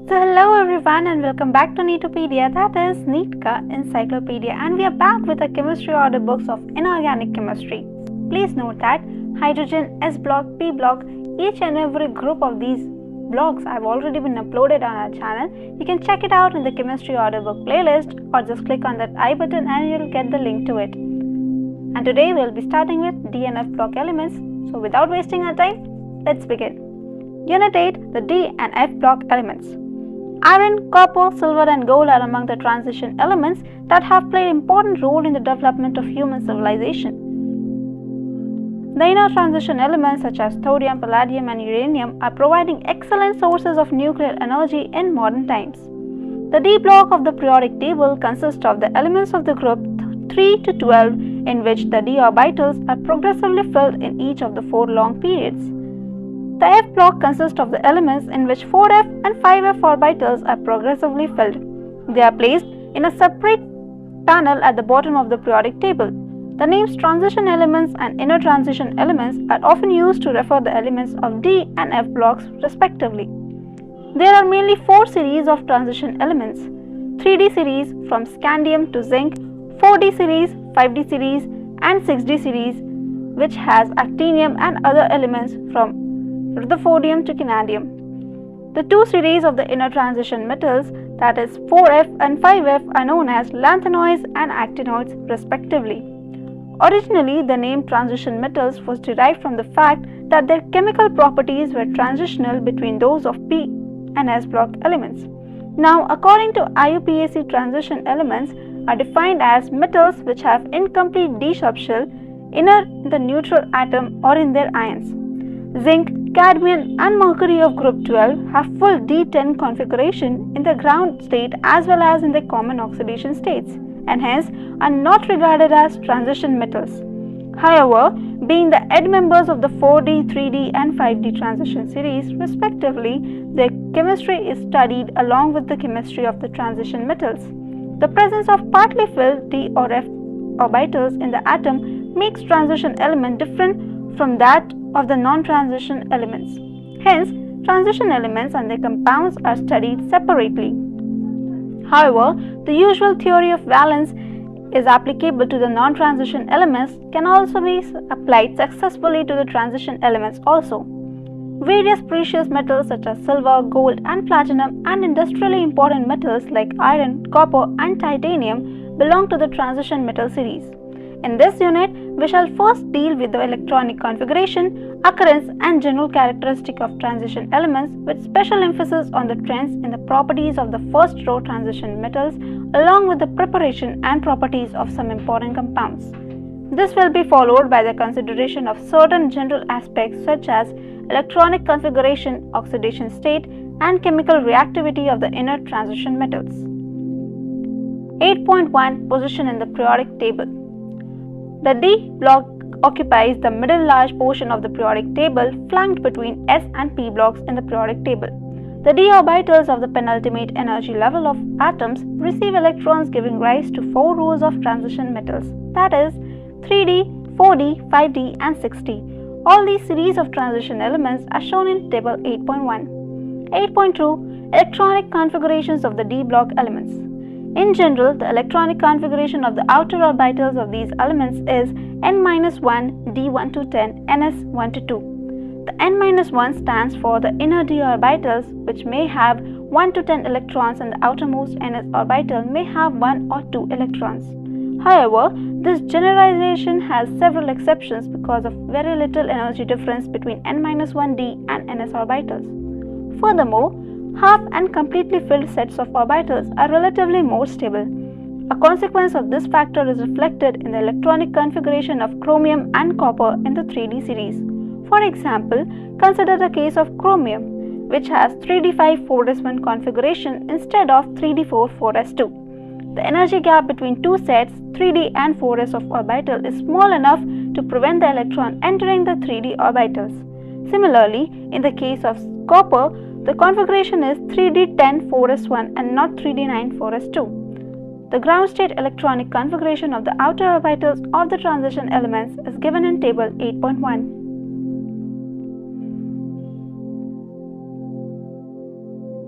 So hello everyone and welcome back to Neetopedia, that is Neetka Encyclopedia, and we are back with the chemistry order books of inorganic chemistry. Please note that hydrogen, S block, P block, each and every group of these blocks have already been uploaded on our channel. You can check it out in the chemistry order book playlist or just click on that I button and you'll get the link to it. And today we'll be starting with D and F block elements. So without wasting our time, let's begin. Unit 8, the D and F block elements. Iron, copper, silver and gold are among the transition elements that have played an important role in the development of human civilization. The inner transition elements such as thorium, palladium and uranium are providing excellent sources of nuclear energy in modern times. The D block of the periodic table consists of the elements of the group 3 to 12 in which the D orbitals are progressively filled in each of the 4 long periods. The F block consists of the elements in which 4f and 5f orbitals are progressively filled. They are placed in a separate panel at the bottom of the periodic table. The names transition elements and inner transition elements are often used to refer the elements of D and F blocks respectively. There are mainly 4 series of transition elements: 3D series from scandium to zinc, 4D series, 5D series and 6D series which has actinium and other elements from rutherfordium to canadium. The 2 series of the inner transition metals, that is 4F and 5F, are known as lanthanoids and actinoids respectively. Originally, the name transition metals was derived from the fact that their chemical properties were transitional between those of P and S block elements. Now, according to IUPAC, transition elements are defined as metals which have incomplete d subshell inner in the neutral atom or in their ions. Zinc, cadmium and mercury of group 12 have full D10 configuration in the ground state as well as in the common oxidation states and hence are not regarded as transition metals. However, being the Ed members of the 4D, 3D and 5D transition series respectively, their chemistry is studied along with the chemistry of the transition metals. The presence of partly filled D or F orbitals in the atom makes transition element different from that of the non-transition elements. Hence, transition elements and their compounds are studied separately. However, the usual theory of valence is applicable to the non-transition elements can also be applied successfully to the transition elements also. Various precious metals such as silver, gold and platinum and industrially important metals like iron, copper and titanium belong to the transition metal series. In this unit, we shall first deal with the electronic configuration, occurrence and general characteristic of transition elements with special emphasis on the trends in the properties of the first row transition metals along with the preparation and properties of some important compounds. This will be followed by the consideration of certain general aspects such as electronic configuration, oxidation state and chemical reactivity of the inner transition metals. 8.1 Position in the periodic table. The D block occupies the middle large portion of the periodic table flanked between S and P blocks in the periodic table. The D orbitals of the penultimate energy level of atoms receive electrons giving rise to 4 rows of transition metals, that is 3D, 4D, 5D and 6D. All these series of transition elements are shown in table 8.1. 8.2 Electronic configurations of the D block elements. In general, the electronic configuration of the outer orbitals of these elements is N-1, D1 to 10, Ns1 to 2. The N-1 stands for the inner D orbitals which may have 1 to 10 electrons and the outermost Ns orbital may have 1 or 2 electrons. However, this generalization has several exceptions because of very little energy difference between N-1D and Ns orbitals. Furthermore, half and completely filled sets of orbitals are relatively more stable. A consequence of this factor is reflected in the electronic configuration of chromium and copper in the 3D series. For example, consider the case of chromium, which has 3d5 4s1 configuration instead of 3d4 4s2. The energy gap between two sets, 3d and 4s of orbital, is small enough to prevent the electron entering the 3d orbitals. Similarly, in the case of copper, the configuration is 3d10 4s1 and not 3d9 4s2. The ground state electronic configuration of the outer orbitals of the transition elements is given in table 8.1.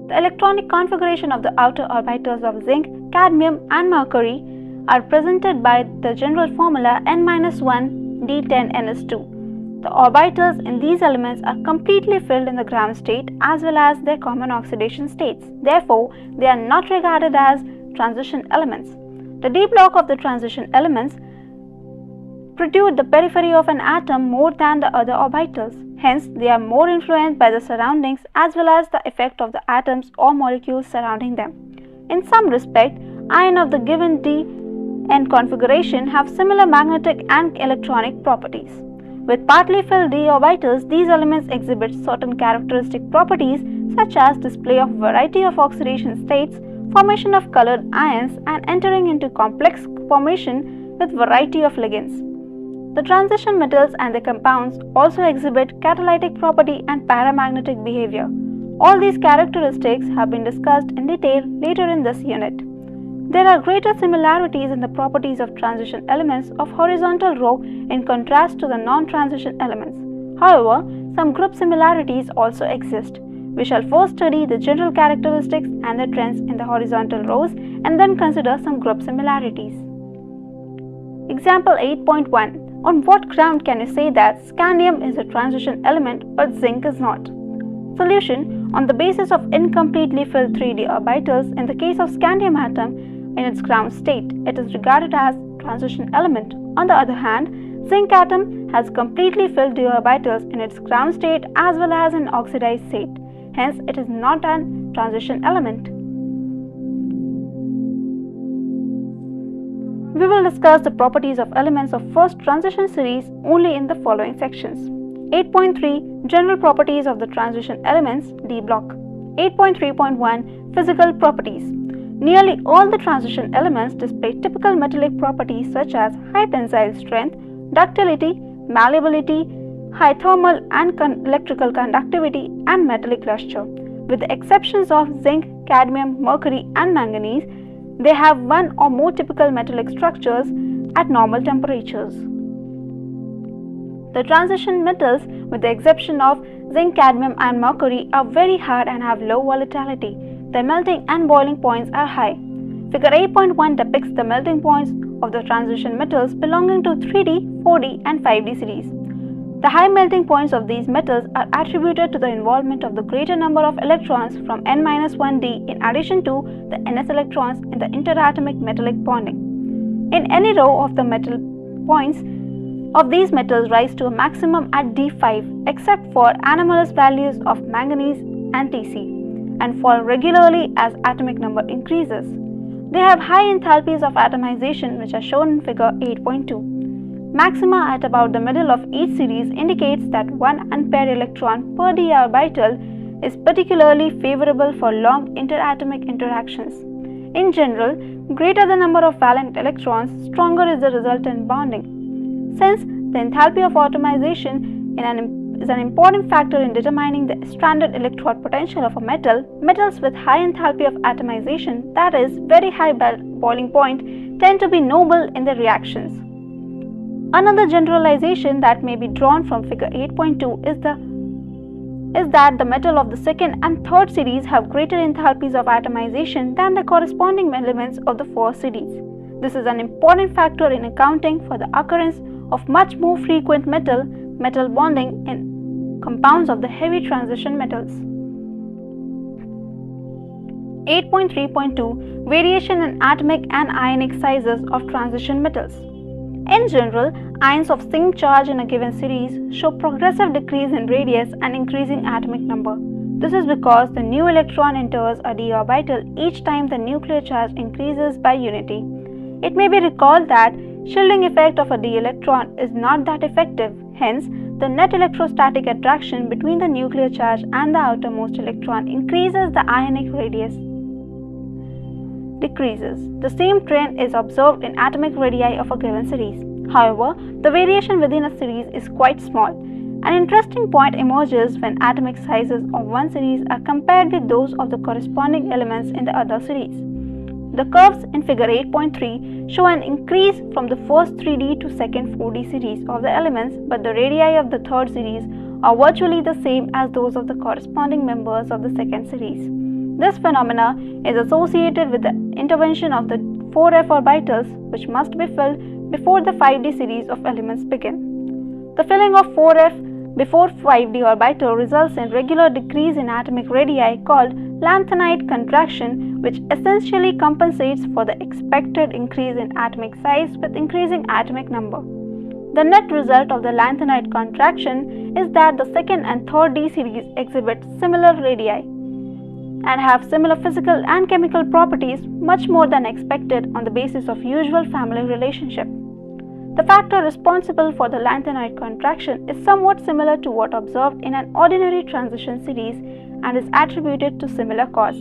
The electronic configuration of the outer orbitals of zinc, cadmium and mercury are presented by the general formula N-1 D10NS2. The orbitals in these elements are completely filled in the ground state as well as their common oxidation states. Therefore, they are not regarded as transition elements. The d block of the transition elements protrude the periphery of an atom more than the other orbitals. Hence, they are more influenced by the surroundings as well as the effect of the atoms or molecules surrounding them. In some respect, ions of the given d-n configuration have similar magnetic and electronic properties. With partly filled d orbitals, these elements exhibit certain characteristic properties such as display of variety of oxidation states, formation of colored ions, and entering into complex formation with variety of ligands. The transition metals and their compounds also exhibit catalytic property and paramagnetic behavior. All these characteristics have been discussed in detail later in this unit. There are greater similarities in the properties of transition elements of horizontal row in contrast to the non-transition elements. However, some group similarities also exist. We shall first study the general characteristics and the trends in the horizontal rows and then consider some group similarities. Example 8.1. On what ground can you say that scandium is a transition element but zinc is not? Solution: on the basis of incompletely filled 3d orbitals in the case of scandium atom in its ground state, it is regarded as transition element. On the other hand, zinc atom has completely filled d orbitals in its ground state as well as in oxidized state. Hence, it is not a transition element. We will discuss the properties of elements of first transition series only in the following sections. 8.3 General properties of the transition elements, D block. 8.3.1 Physical properties. Nearly all the transition elements display typical metallic properties such as high tensile strength, ductility, malleability, high thermal and electrical conductivity, and metallic luster. With the exceptions of zinc, cadmium, mercury, and manganese, they have one or more typical metallic structures at normal temperatures. The transition metals, with the exception of zinc, cadmium, and mercury, are very hard and have low volatility. Their melting and boiling points are high. Figure 8.1 depicts the melting points of the transition metals belonging to 3D, 4D, and 5D series. The high melting points of these metals are attributed to the involvement of the greater number of electrons from N-1d in addition to the ns electrons in the interatomic metallic bonding. In any row of the metal points of these metals rise to a maximum at D5 except for anomalous values of manganese and Tc, and fall regularly as atomic number increases. They have high enthalpies of atomization, which are shown in figure 8.2. Maxima at about the middle of each series indicates that 1 unpaired electron per d orbital is particularly favorable for long interatomic interactions. In general, greater the number of valent electrons, stronger is the resultant bonding. Since the enthalpy of atomization is an important factor in determining the stranded electrode potential of a metal, metals with high enthalpy of atomization, that is, very high boiling point, tend to be noble in their reactions. Another generalization that may be drawn from figure 8.2 is that the metal of the second and third series have greater enthalpies of atomization than the corresponding elements of the first series. This is an important factor in accounting for the occurrence of much more frequent metal bonding in compounds of the heavy transition metals. 8.3.2 Variation in atomic and ionic sizes of transition metals. In general, ions of same charge in a given series show progressive decrease in radius and increasing atomic number. This is because the new electron enters a d orbital each time the nuclear charge increases by unity. It may be recalled that shielding effect of a d electron is not that effective. Hence, the net electrostatic attraction between the nuclear charge and the outermost electron increases, the ionic radius decreases. The same trend is observed in atomic radii of a given series. However, the variation within a series is quite small. An interesting point emerges when atomic sizes of one series are compared with those of the corresponding elements in the other series. The curves in figure 8.3 show an increase from the first 3D to second 4D series of the elements, but the radii of the third series are virtually the same as those of the corresponding members of the second series. This phenomena is associated with the intervention of the 4f orbitals, which must be filled before the 5d series of elements begin. The filling of 4f before 5d orbital results in regular decrease in atomic radii called lanthanoid contraction, which essentially compensates for the expected increase in atomic size with increasing atomic number. The net result of the lanthanoid contraction is that the second and third d series exhibit similar radii and have similar physical and chemical properties much more than expected on the basis of usual family relationship. The factor responsible for the lanthanoid contraction is somewhat similar to what observed in an ordinary transition series and is attributed to similar cause,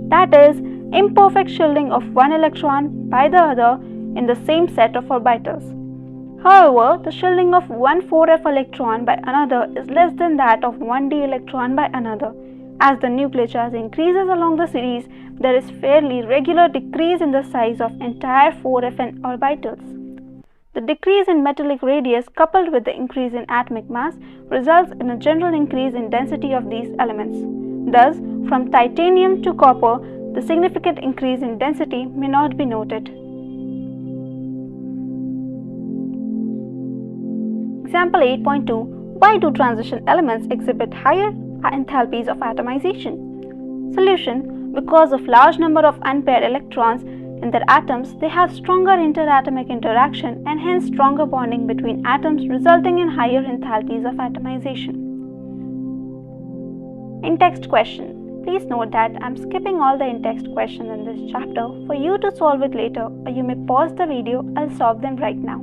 that is, imperfect shielding of one electron by the other in the same set of orbitals. However, the shielding of one 4f electron by another is less than that of 1d electron by another. As the nuclear charge increases along the series, there is fairly regular decrease in the size of entire 4f orbitals. The decrease in metallic radius coupled with the increase in atomic mass results in a general increase in density of these elements. Thus, from titanium to copper, the significant increase in density may not be noted. Example 8.2. Why do transition elements exhibit higher enthalpies of atomization? Solution: because of large number of unpaired electrons in their atoms, they have stronger interatomic interaction and hence stronger bonding between atoms, resulting in higher enthalpies of atomization. In-text question. Please note that I am skipping all the in-text questions in this chapter for you to solve it later, or you may pause the video. I'll solve them right now.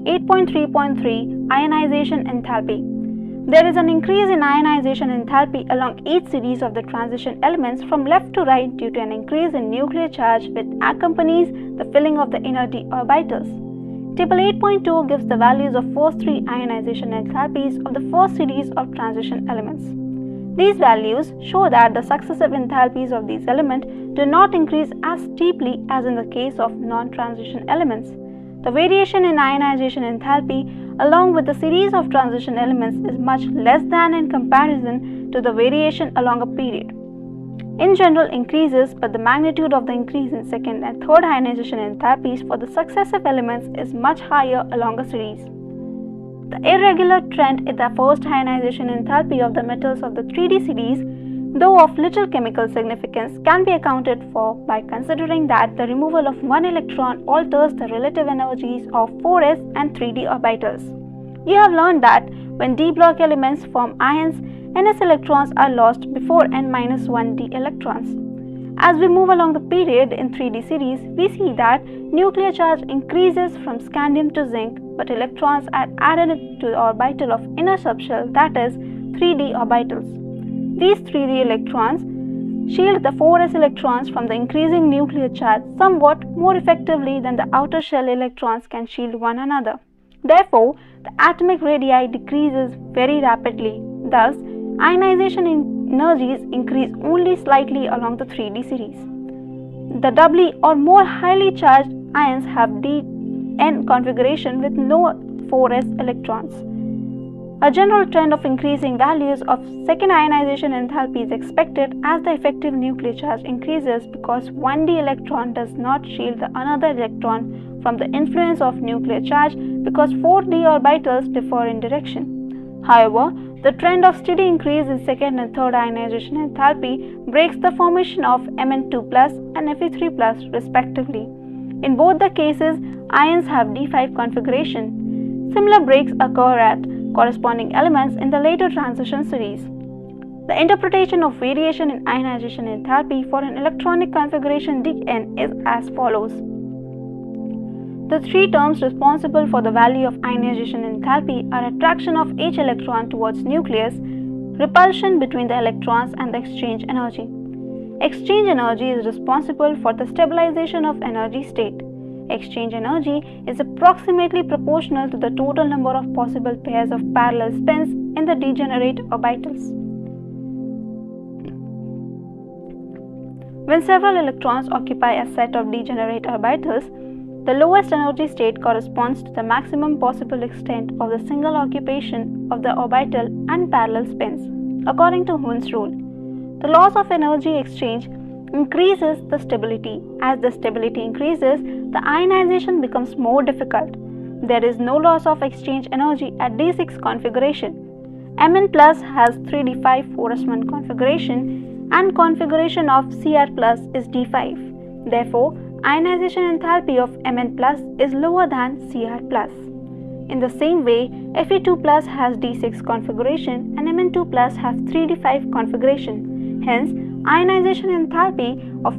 8.3.3 Ionization enthalpy. There is an increase in ionization enthalpy along each series of the transition elements from left to right due to an increase in nuclear charge which accompanies the filling of the inner d orbitals. Table 8.2 gives the values of first three ionization enthalpies of the first series of transition elements. These values show that the successive enthalpies of these elements do not increase as steeply as in the case of non-transition elements. The variation in ionization enthalpy along with the series of transition elements is much less than in comparison to the variation along a period. In general increases, but the magnitude of the increase in second and third ionization enthalpies for the successive elements is much higher along a series. The irregular trend in the first ionization enthalpy of the metals of the 3D series, though of little chemical significance, can be accounted for by considering that the removal of one electron alters the relative energies of 4s and 3d orbitals. You have learned that when d block elements form ions, ns electrons are lost before n-1d electrons. As we move along the period in 3D series, we see that nuclear charge increases from scandium to zinc, but electrons are added to the orbital of inner subshell, that is 3d orbitals. These 3d electrons shield the 4s electrons from the increasing nuclear charge somewhat more effectively than the outer shell electrons can shield one another. Therefore, the atomic radii decreases very rapidly. Thus, ionization energies increase only slightly along the 3D series. The doubly or more highly charged ions have dn configuration with no 4s electrons. A general trend of increasing values of second ionization enthalpy is expected as the effective nuclear charge increases because 1d electron does not shield the another electron from the influence of nuclear charge because 4d orbitals differ in direction. However, the trend of steady increase in second and third ionization enthalpy breaks the formation of Mn2+ and Fe3+ respectively. In both the cases, ions have d5 configuration. Similar breaks occur at corresponding elements in the later transition series. The interpretation of variation in ionization enthalpy for an electronic configuration Dn is as follows. The three terms responsible for the value of ionization enthalpy are attraction of each electron towards nucleus, repulsion between the electrons, and the exchange energy. Exchange energy is responsible for the stabilization of energy state. Exchange energy is approximately proportional to the total number of possible pairs of parallel spins in the degenerate orbitals. When several electrons occupy a set of degenerate orbitals, the lowest energy state corresponds to the maximum possible extent of the single occupation of the orbital and parallel spins, according to Hund's rule. The loss of energy exchange increases the stability. As the stability increases, the ionization becomes more difficult. There is no loss of exchange energy at D6 configuration. Mn plus has 3d5 4s1 configuration and configuration of Cr plus is d5. Therefore, ionization enthalpy of Mn plus is lower than Cr plus. In the same way, Fe2 plus has d6 configuration and Mn2 plus has 3d5 configuration. Hence, ionization enthalpy of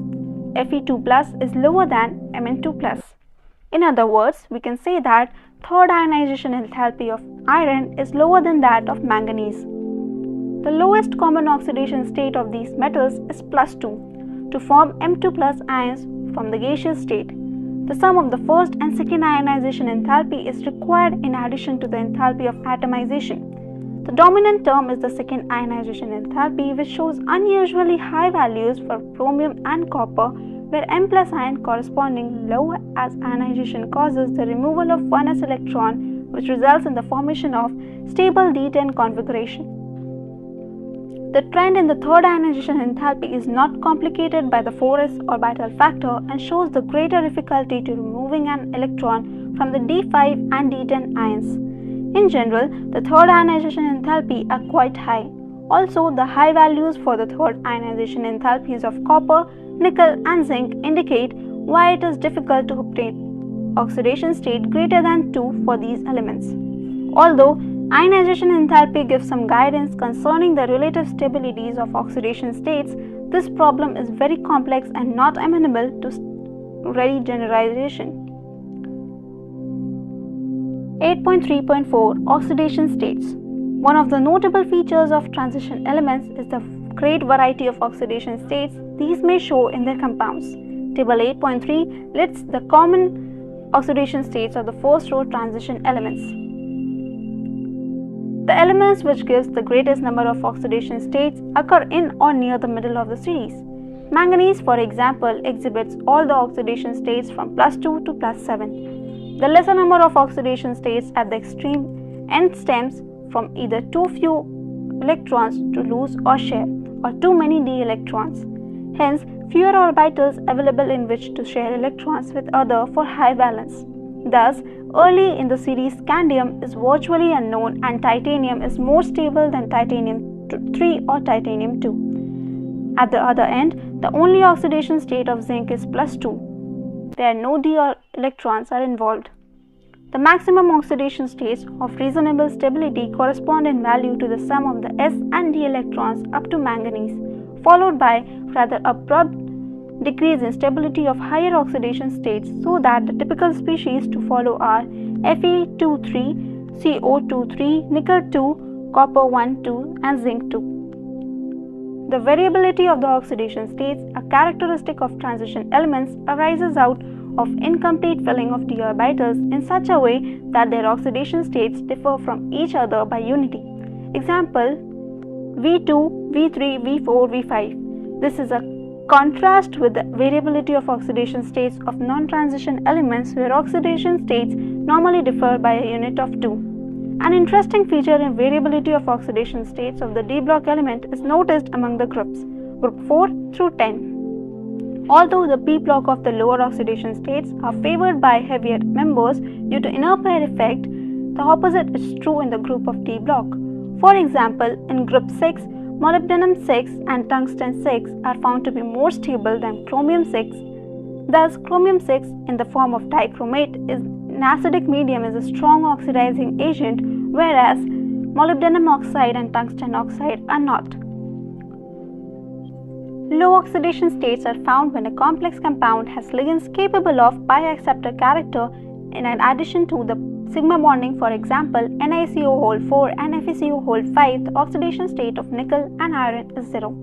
Fe2 plus is lower than Mn2 plus. In other words, we can say that third ionization enthalpy of iron is lower than that of manganese. The lowest common oxidation state of these metals is plus 2 to form M2 plus ions from the gaseous state. The sum of the first and second ionization enthalpy is required in addition to the enthalpy of atomization. The dominant term is the second ionization enthalpy, which shows unusually high values for chromium and copper, where M plus ion corresponding low as ionization causes the removal of 1s electron, which results in the formation of stable D10 configuration. The trend in the third ionization enthalpy is not complicated by the 4s orbital factor and shows the greater difficulty to removing an electron from the D5 and D10 ions. In general, the third ionization enthalpy are quite high. Also, the high values for the third ionization enthalpies of copper, nickel and zinc indicate why it is difficult to obtain oxidation state greater than 2 for these elements. Although ionization enthalpy gives some guidance concerning the relative stabilities of oxidation states, this problem is very complex and not amenable to ready generalization. 8.3.4 Oxidation states. One of the notable features of transition elements is the great variety of oxidation states these may show in their compounds. Table 8.3 lists the common oxidation states of the first row transition elements. The elements which gives the greatest number of oxidation states occur in or near the middle of the series. Manganese, for example, exhibits all the oxidation states from plus 2 to plus 7. The lesser number of oxidation states at the extreme end stems from either too few electrons to lose or share, or too many d electrons. Hence, fewer orbitals available in which to share electrons with other for high valence. Thus, early in the series, scandium is virtually unknown and titanium is more stable than titanium 3 or titanium 2. At the other end, the only oxidation state of zinc is plus 2. There no d electrons are involved. The maximum oxidation states of reasonable stability correspond in value to the sum of the s and d electrons up to manganese, followed by rather abrupt decrease in stability of higher oxidation states, so that the typical species to follow are Fe2,3, CO2,3, nickel 2, copper 1, 2 and zinc 2. The variability of the oxidation states, a characteristic of transition elements, arises out of incomplete filling of d orbitals in such a way that their oxidation states differ from each other by unity. Example: V2, V3, V4, V5. This is a contrast with the variability of oxidation states of non-transition elements, where oxidation states normally differ by a unit of 2. An interesting feature in variability of oxidation states of the d block element is noticed among the groups, group 4 through 10. Although the p block of the lower oxidation states are favored by heavier members due to inner pair effect, the opposite is true in the group of d block. For example, in group 6, molybdenum 6 and tungsten 6 are found to be more stable than chromium 6. Thus, chromium 6 in the form of dichromate in acidic medium is a strong oxidizing agent, whereas molybdenum oxide and tungsten oxide are not. Low oxidation states are found when a complex compound has ligands capable of pi acceptor character in addition to the sigma bonding. For example, NiCO4 and FeCO5, the oxidation state of nickel and iron is 0.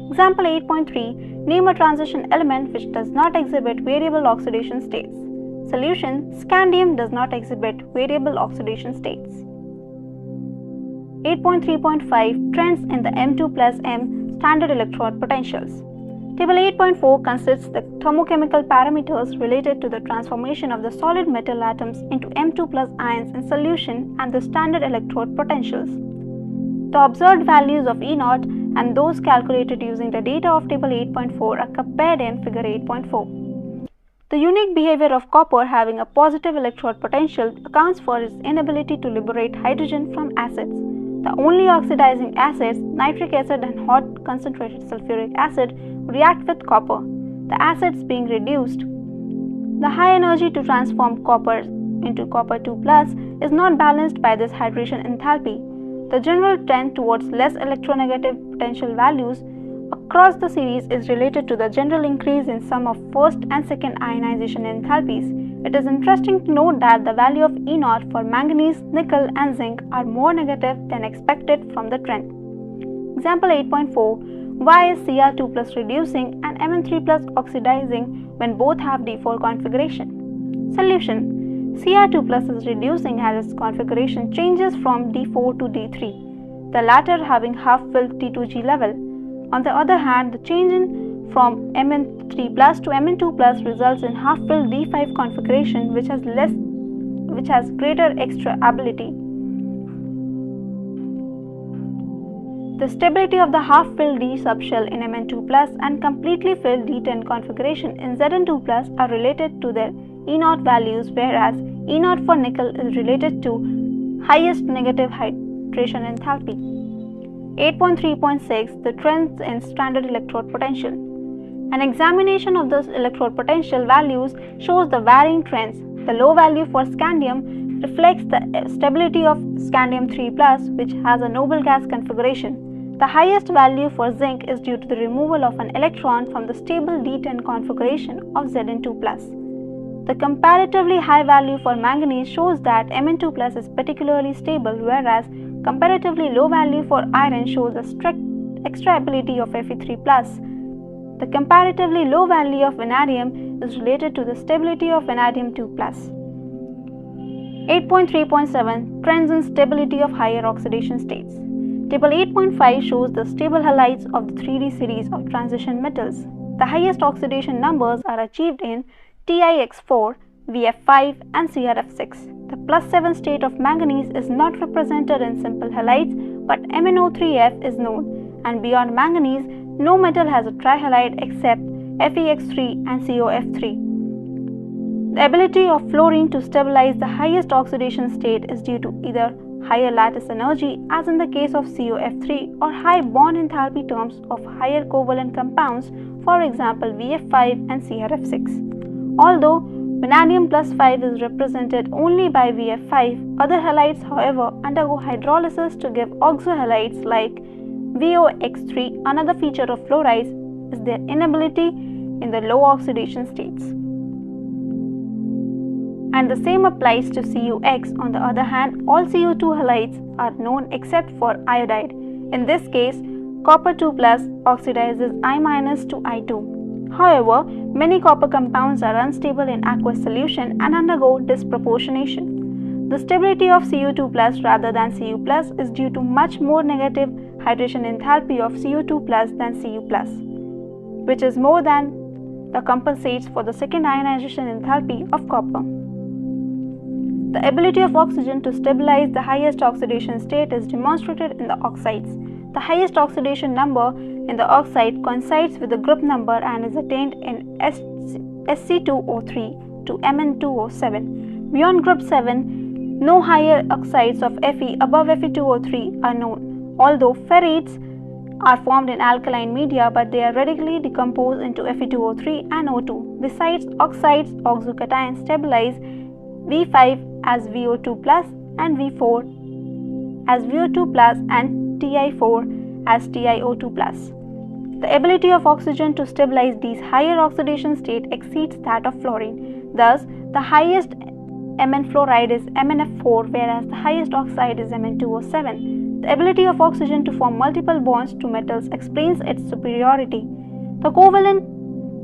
Example 8.3. Name a transition element which does not exhibit variable oxidation states. Solution: scandium does not exhibit variable oxidation states. 8.3.5. Trends in the M2 plus M standard electrode potentials. Table 8.4 consists the thermochemical parameters related to the transformation of the solid metal atoms into M2 plus ions in solution and the standard electrode potentials. The observed values of E0 and those calculated using the data of table 8.4 are compared in figure 8.4. The unique behavior of copper having a positive electrode potential accounts for its inability to liberate hydrogen from acids. The only oxidizing acids, nitric acid and hot concentrated sulfuric acid, react with copper, the acids being reduced. The high energy to transform copper into copper 2+ is not balanced by this hydration enthalpy. The general trend towards less electronegative potential values across the series is related to the general increase in sum of first and second ionization enthalpies. It is interesting to note that the value of E0 for manganese, nickel and zinc are more negative than expected from the trend. Example 8.4. Why is Cr2+ reducing and Mn3+ oxidizing when both have D4 configuration? Solution. Cr2+ is reducing as its configuration changes from D4 to D3, the latter having half-filled T2G level. On the other hand, the change from Mn3+ to Mn2+ results in half-filled D5 configuration which has greater extraability. The stability of the half-filled D subshell in Mn2+ and completely filled D10 configuration in Zn2+ are related to their E0 values, whereas E0 for nickel is related to highest negative hydration enthalpy. 8.3.6 The trends in standard electrode potential. An examination of those electrode potential values shows the varying trends. The low value for scandium reflects the stability of scandium 3+, which has a noble gas configuration. The highest value for zinc is due to the removal of an electron from the stable D10 configuration of Zn2+. The comparatively high value for manganese shows that Mn2+ is particularly stable, whereas comparatively low value for iron shows a strict extraability of Fe3+. The comparatively low value of vanadium is related to the stability of vanadium 2+. 8.3.7 Trends in stability of higher oxidation states. Table 8.5 shows the stable halides of the 3D series of transition metals. The highest oxidation numbers are achieved in TiX4, VF5 and CrF6. The +7 state of manganese is not represented in simple halides, but MnO3F is known, and beyond manganese, no metal has a trihalide except FeX3 and COF3. The ability of fluorine to stabilize the highest oxidation state is due to either higher lattice energy, as in the case of COF3, or high bond enthalpy terms of higher covalent compounds, for example VF5 and CrF6. Although vanadium +5 is represented only by VF5, other halides, however, undergo hydrolysis to give oxohalides like VOX3. Another feature of fluorides is their inability in the low oxidation states. And the same applies to CuX. On the other hand, all CO2 halides are known except for iodide. In this case, copper 2+ oxidizes I- to I2. However, many copper compounds are unstable in aqueous solution and undergo disproportionation. The stability of Cu2+ rather than Cu+ is due to much more negative hydration enthalpy of CO2+ than Cu+, which is more than the compensates for the second ionization enthalpy of copper. The ability of oxygen to stabilize the highest oxidation state is demonstrated in the oxides. The highest oxidation number in the oxide coincides with the group number and is attained in Sc2O3 to Mn2O7. Beyond group 7, no higher oxides of Fe above Fe2O3 are known, although ferrites are formed in alkaline media, but they are readily decomposed into Fe2O3 and O2. Besides oxides, oxocations stabilize V5 as VO2+ and V4 as VO2+ and Ti4 as TiO2+. The ability of oxygen to stabilize these higher oxidation state exceeds that of fluorine. Thus, the highest Mn fluoride is MnF4, whereas the highest oxide is Mn2O7. The ability of oxygen to form multiple bonds to metals explains its superiority. The covalent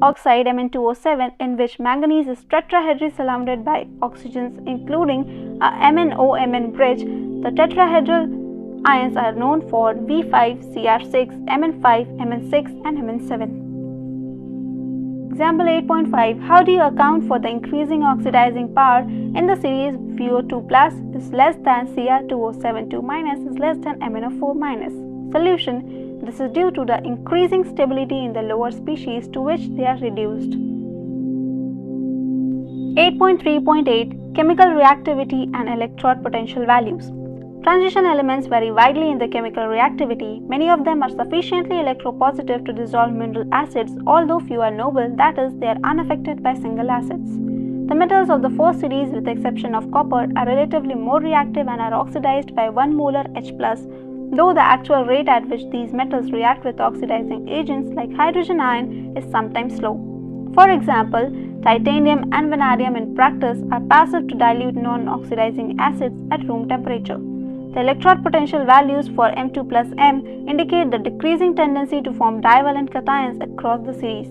oxide Mn2O7, in which manganese is tetrahedrally surrounded by oxygens including a MnO-Mn bridge, the tetrahedral ions are known for V5, Cr6, Mn5, Mn6 and Mn7. Example 8.5. How do you account for the increasing oxidizing power in the series VO2+ is less than Cr2O72- is less than MnO4-? Solution. This is due to the increasing stability in the lower species to which they are reduced. 8.3.8 Chemical reactivity and electrode potential values. Transition elements vary widely in the chemical reactivity. Many of them are sufficiently electropositive to dissolve mineral acids, although few are noble, that is, they are unaffected by single acids. The metals of the first series, with the exception of copper, are relatively more reactive and are oxidized by 1 molar H+, though the actual rate at which these metals react with oxidizing agents like hydrogen ion is sometimes slow. For example, titanium and vanadium in practice are passive to dilute non-oxidizing acids at room temperature. The electrode potential values for M2 plus M indicate the decreasing tendency to form divalent cations across the series.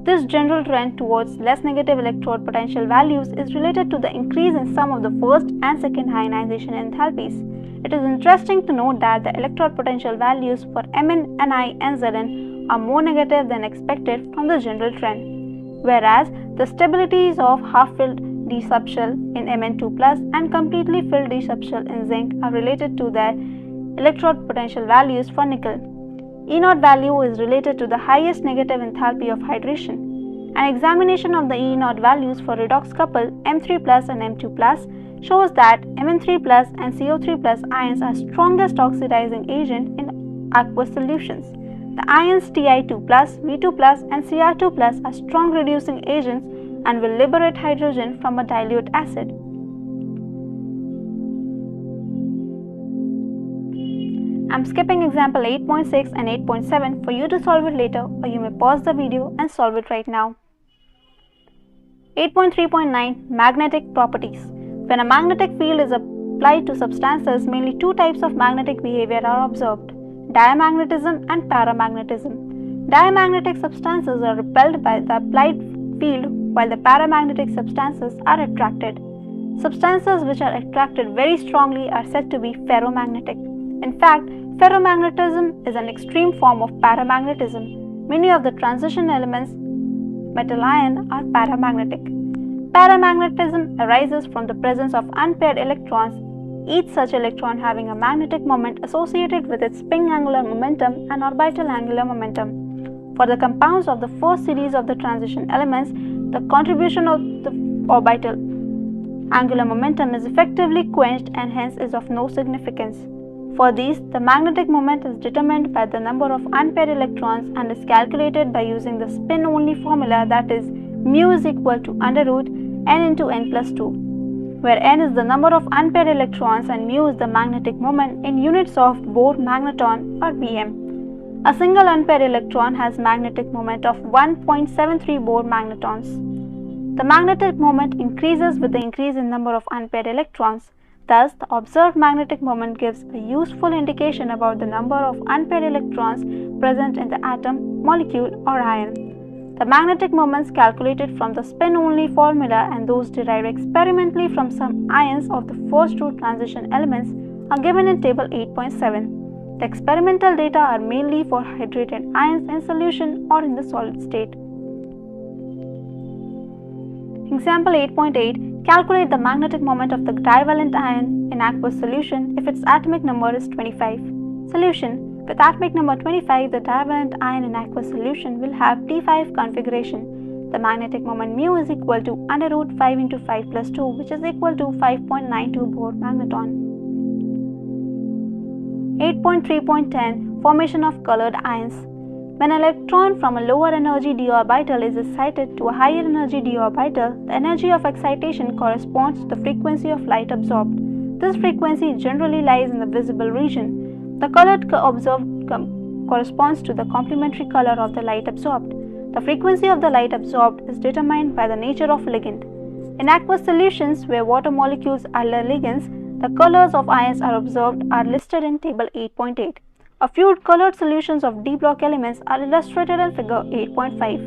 This general trend towards less negative electrode potential values is related to the increase in some of the first and second ionization enthalpies. It is interesting to note that the electrode potential values for Mn, Ni and Zn are more negative than expected from the general trend, whereas the stabilities of half-filled d subshell in Mn2+ and completely filled d subshell in zinc are related to their electrode potential values for nickel. E0 value is related to the highest negative enthalpy of hydration. An examination of the E0 values for redox couple M3+ and M2+ shows that Mn3+ and CO3+ ions are strongest oxidizing agent in aqueous solutions. The ions Ti2+, V2+, and Cr2+ are strong reducing agents and will liberate hydrogen from a dilute acid. I'm skipping example 8.6 and 8.7 for you to solve it later, or you may pause the video and solve it right now. 8.3.9 Magnetic properties. When a magnetic field is applied to substances, mainly two types of magnetic behavior are observed: diamagnetism and paramagnetism. Diamagnetic substances are repelled by the applied field, while the paramagnetic substances are attracted. Substances which are attracted very strongly are said to be ferromagnetic. In fact, ferromagnetism is an extreme form of paramagnetism. Many of the transition elements, metal ion, are paramagnetic. Paramagnetism arises from the presence of unpaired electrons, each such electron having a magnetic moment associated with its spin angular momentum and orbital angular momentum. For the compounds of the first series of the transition elements, the contribution of the orbital angular momentum is effectively quenched and hence is of no significance. For these, the magnetic moment is determined by the number of unpaired electrons and is calculated by using the spin-only formula, that is, mu is equal to under root n into n plus 2, where n is the number of unpaired electrons and mu is the magnetic moment in units of Bohr magneton or Bm. A single unpaired electron has magnetic moment of 1.73 Bohr magnetons. The magnetic moment increases with the increase in number of unpaired electrons. Thus, the observed magnetic moment gives a useful indication about the number of unpaired electrons present in the atom, molecule or ion. The magnetic moments calculated from the spin-only formula and those derived experimentally from some ions of the first two transition elements are given in table 8.7. The experimental data are mainly for hydrated ions in solution or in the solid state. Example 8.8. Calculate the magnetic moment of the divalent ion in aqueous solution if its atomic number is 25. Solution: with atomic number 25, the divalent ion in aqueous solution will have T5 configuration. The magnetic moment mu is equal to under root 5 into 5 plus 2, which is equal to 5.92 Bohr magneton. 8.3.10 Formation of colored ions. When an electron from a lower energy d orbital is excited to a higher energy d orbital, the energy of excitation corresponds to the frequency of light absorbed. This frequency generally lies in the visible region. The color observed corresponds to the complementary color of the light absorbed. The frequency of the light absorbed is determined by the nature of ligand. In aqueous solutions where water molecules are the ligands, the colors of ions are observed are listed in table 8.8. A few colored solutions of D block elements are illustrated in figure 8.5.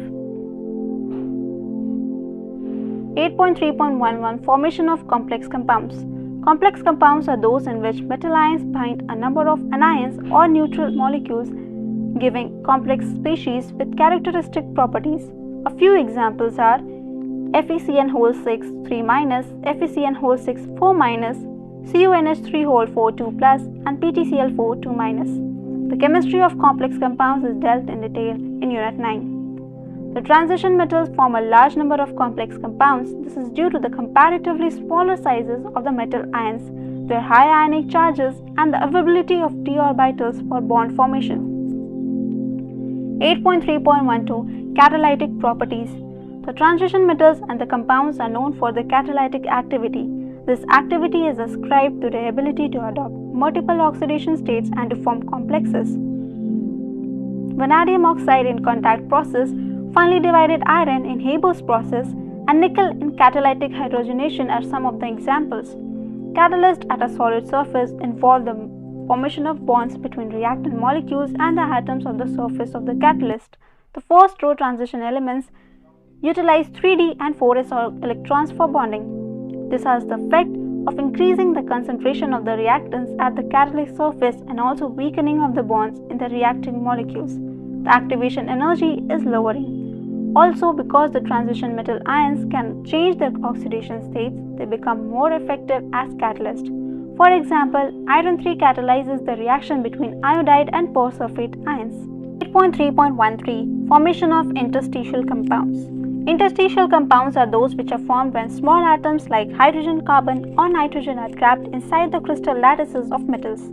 8.3.11 Formation of complex compounds. Complex compounds are those in which metal ions bind a number of anions or neutral molecules, giving complex species with characteristic properties. A few examples are FeCN6 3-, FeCN6 4-, CuNH3 4 2+, and PtCl4 2-. The chemistry of complex compounds is dealt in detail in Unit 9. The transition metals form a large number of complex compounds. This is due to the comparatively smaller sizes of the metal ions, their high ionic charges, and the availability of d orbitals for bond formation. 8.3.12 Catalytic properties. The transition metals and the compounds are known for their catalytic activity. This activity is ascribed to their ability to adopt multiple oxidation states and to form complexes. Vanadium oxide in contact process, finely divided iron in Haber's process, and nickel in catalytic hydrogenation are some of the examples. Catalysts at a solid surface involve the formation of bonds between reactant molecules and the atoms of the surface of the catalyst. The first row transition elements utilize 3d and 4s electrons for bonding. This has the effect of increasing the concentration of the reactants at the catalytic surface and also weakening of the bonds in the reacting molecules. The activation energy is lowering. Also, because the transition metal ions can change their oxidation states, they become more effective as catalysts. For example, iron 3 catalyzes the reaction between iodide and persulfate ions. 8.3.13 Formation of interstitial compounds. Interstitial compounds are those which are formed when small atoms like hydrogen, carbon, or nitrogen are trapped inside the crystal lattices of metals.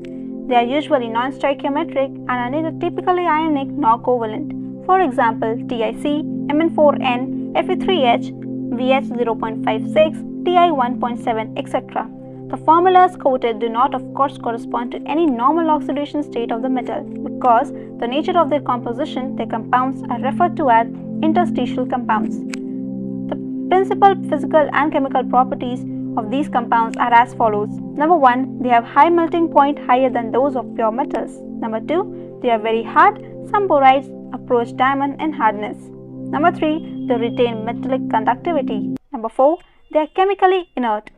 They are usually non-stoichiometric and are neither typically ionic nor covalent. For example, TiC, Mn4n, Fe3H, VH0.56, Ti1.7, etc. The formulas quoted do not, of course, correspond to any normal oxidation state of the metal. Because the nature of their composition, their compounds are referred to as interstitial compounds. The principal physical and chemical properties of these compounds are as follows. Number 1, they have high melting point higher than those of pure metals. Number 2, they are very hard. Some borides approach diamond in hardness. Number 3, they retain metallic conductivity. Number 4, they are chemically inert.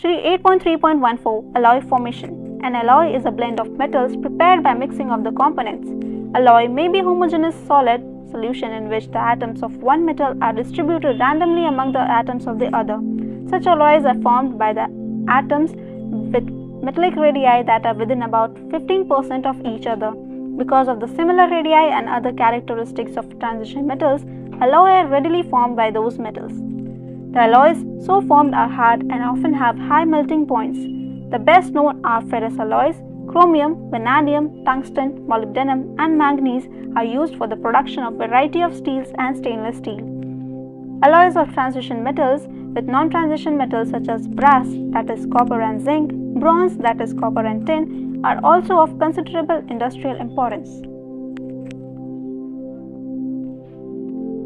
8.3.14 Alloy formation. An alloy is a blend of metals prepared by mixing of the components. Alloy may be homogeneous solid solution in which the atoms of one metal are distributed randomly among the atoms of the other. Such alloys are formed by the atoms with metallic radii that are within about 15% of each other. Because of the similar radii and other characteristics of transition metals, alloys are readily formed by those metals. The alloys so formed are hard and often have high melting points. The best known are ferrous alloys. Chromium, vanadium, tungsten, molybdenum, and manganese are used for the production of a variety of steels and stainless steel. Alloys of transition metals with non-transition metals such as brass, that is copper and zinc, bronze, that is copper and tin, are also of considerable industrial importance.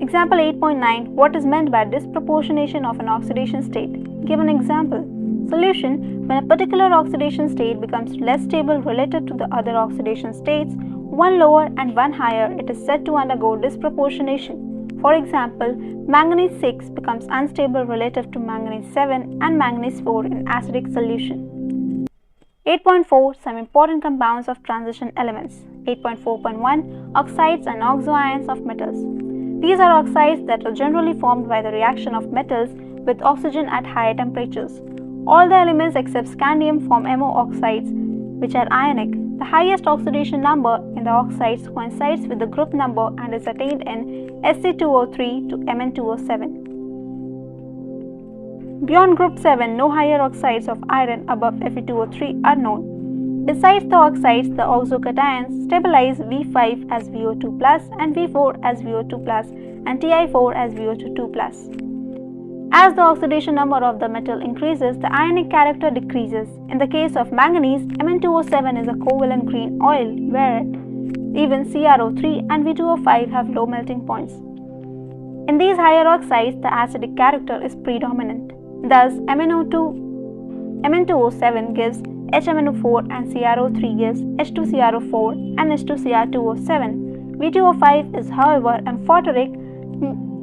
Example 8.9 What is meant by disproportionation of an oxidation state? Give an example. Solution: when a particular oxidation state becomes less stable relative to the other oxidation states, one lower and one higher, it is said to undergo disproportionation. For example, manganese 6 becomes unstable relative to manganese 7 and manganese 4 in acidic solution. 8.4 Some important compounds of transition elements. 8.4.1 Oxides and oxoions of metals. These are oxides that are generally formed by the reaction of metals with oxygen at higher temperatures. All the elements except scandium form MO oxides, which are ionic. The highest oxidation number in the oxides coincides with the group number and is attained in Sc2O3 to Mn2O7. Beyond group 7, no higher oxides of iron above Fe2O3 are known. Besides the oxides, the oxocations stabilize V5 as VO2+ and V4 as VO2+ and Ti4 as VO2+. As the oxidation number of the metal increases, the ionic character decreases. In the case of manganese, Mn2O7 is a covalent green oil, where even CrO3 and V2O5 have low melting points. In these higher oxides, the acidic character is predominant. Thus, Mn2O7 gives HMnO4 and CrO3 gives H2CrO4 and H2Cr2O7. V2O5 is, however, amphoteric.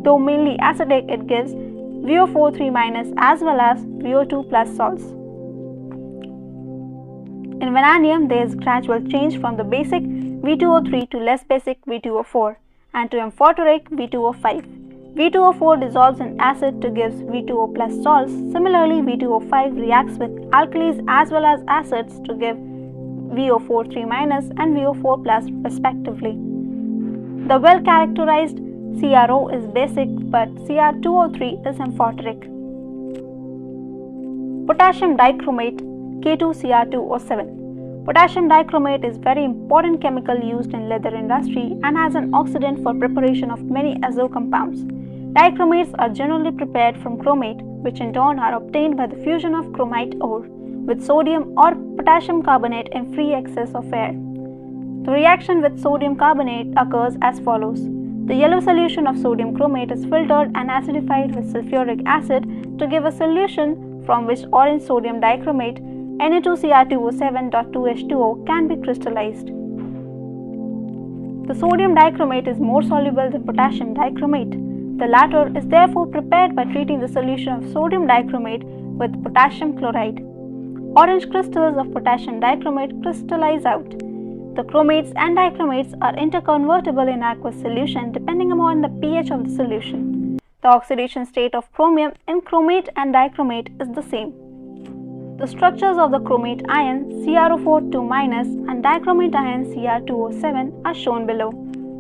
Though mainly acidic, it gives VO4 3- as well as VO2+ salts. In vanadium, there is gradual change from the basic V2O3 to less basic V2O4 and to amphoteric V2O5. V2O4 dissolves in acid to give V2O+ salts. Similarly, V2O5 reacts with alkalis as well as acids to give VO4 3- and VO4+ respectively. The well-characterized CRO is basic, but Cr2O3 is amphoteric. Potassium dichromate K2Cr2O7. Potassium dichromate is very important chemical used in leather industry and as an oxidant for preparation of many azo compounds. Dichromates are generally prepared from chromate, which in turn are obtained by the fusion of chromite ore with sodium or potassium carbonate in free excess of air. The reaction with sodium carbonate occurs as follows. The yellow solution of sodium chromate is filtered and acidified with sulfuric acid to give a solution from which orange sodium dichromate Na2Cr2O7.2H2O can be crystallized. The sodium dichromate is more soluble than potassium dichromate. The latter is therefore prepared by treating the solution of sodium dichromate with potassium chloride. Orange crystals of potassium dichromate crystallize out. The chromates and dichromates are interconvertible in aqueous solution depending upon the pH of the solution. The oxidation state of chromium in chromate and dichromate is the same. The structures of the chromate ion CrO4 2- and dichromate ion Cr2O7 are shown below.